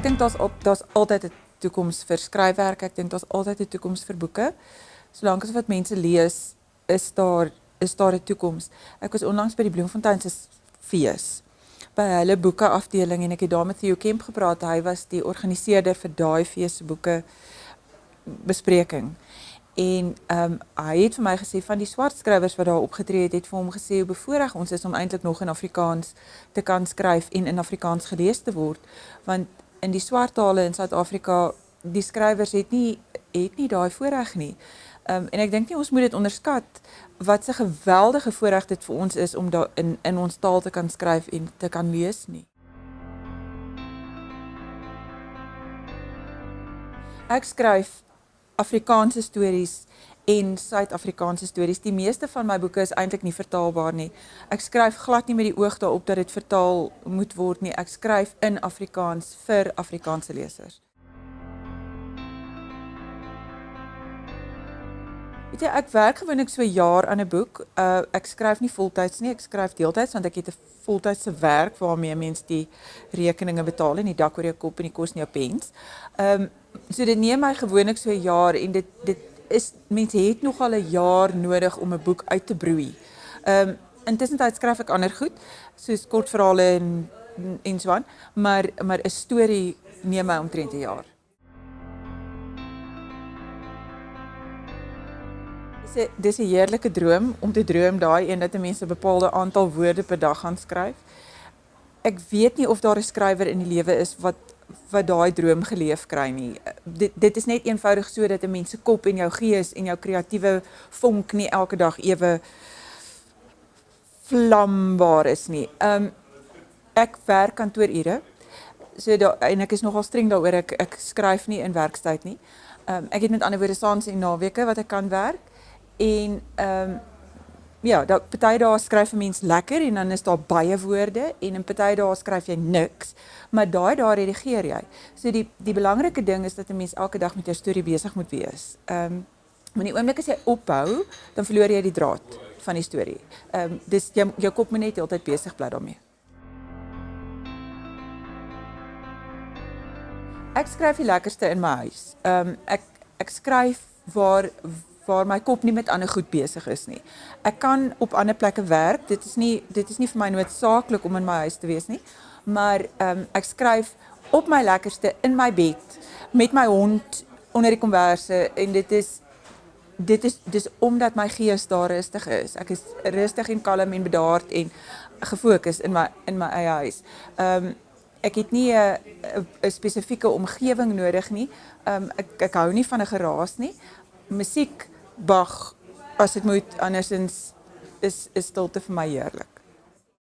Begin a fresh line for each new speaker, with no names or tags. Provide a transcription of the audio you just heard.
dink daar's altyd 'n toekoms vir skryfwerk. Ek dink daar's altyd 'n toekoms vir boeke. Solank as wat mense lees, is daar 'n toekoms. Ek was onlangs by die Bloemfontein se fees by hulle boeke afdeling en ek het daar met Theo Kemp gepraat. Hy was die organiseerder vir daai fees se boeke bespreking. En hy het vir my gesê van die swart skrywers wat daar opgetree het vir hom gesê hoe bevoorreg ons is om eintlik nog in Afrikaans te kan skryf en in Afrikaans gelees te word, want in die swart tale in Suid-Afrika, die skrywers het nie daai voorreg nie. En ek dink nie ons moet dit onderskat wat 'n geweldige voorreg dit vir ons is om daar in ons taal te kan skryf en te kan lees nie. Ek skryf Afrikaanse stories en Suid-Afrikaanse stories. Die meeste van my boeke is eintlik nie vertaalbaar nie. Ek skryf glad nie met die oog daarop dat dit vertaal moet word nie. Ek skryf in Afrikaans vir Afrikaanse lesers. Weet jy, ek werk gewoonlik so 'n jaar aan 'n boek. Ek skryf nie voltyds nie, ek skryf deeltyds want ek het 'n voltydse werk waarmee mens die rekeninge betaal en die dak oor jou kop en die kos in jou pens. So dit neem my gewoonlik so 'n jaar en dit is mense het nogal 'n jaar nodig om 'n boek uit te broei. Intussen skryf ek ander goed, soos kortverhale en so aan, maar 'n storie neem my omtrent 'n jaar. Dis 'n heerlike droom om te droom daai een dat 'n mens 'n bepaalde aantal woorde per dag gaan skryf. Ek weet nie of daar 'n skrywer in die lewe is wat daai droom geleef kry nie. Dit is net eenvoudig so dat 'n mens se kop en jou gees en jou kreatiewe vonk nie elke dag ewe vlambaar is nie. Ek werk kantoorure. En ek is nogal streng daaroor ek skryf nie in werkstyd nie. Ek het met ander woorde saans en naweke wat ek kan werk. En ja, party dae skryf 'n mens lekker en dan is daar baie woorde en in party dae skryf jy niks, maar daai redigeer jy. So die belangrike ding is dat 'n mens elke dag met jou storie besig moet wees. Maar die oomblik as jy ophou, dan verloor jy die draad van die storie. Dis jou kop moet net heeltyd besig bly daarmee. Ek skryf die lekkerste in my huis. Ek skryf waar my kop nie met ander goed besig is nie. Ek kan op ander plekke werk. Dit is nie vir my noodsaaklik om in my huis te wees nie, maar ek skryf op my lekkerste in my bed met my hond onder die komberse en dis omdat my gees daar rustig is. Ek is rustig en kalm en bedaard en gefokus in my eie huis. Ek het nie 'n spesifieke omgewing nodig nie. Ek hou nie van 'n geraas nie. Musiek, Bach, as dit moet, andersins is stilte vir my heerlik.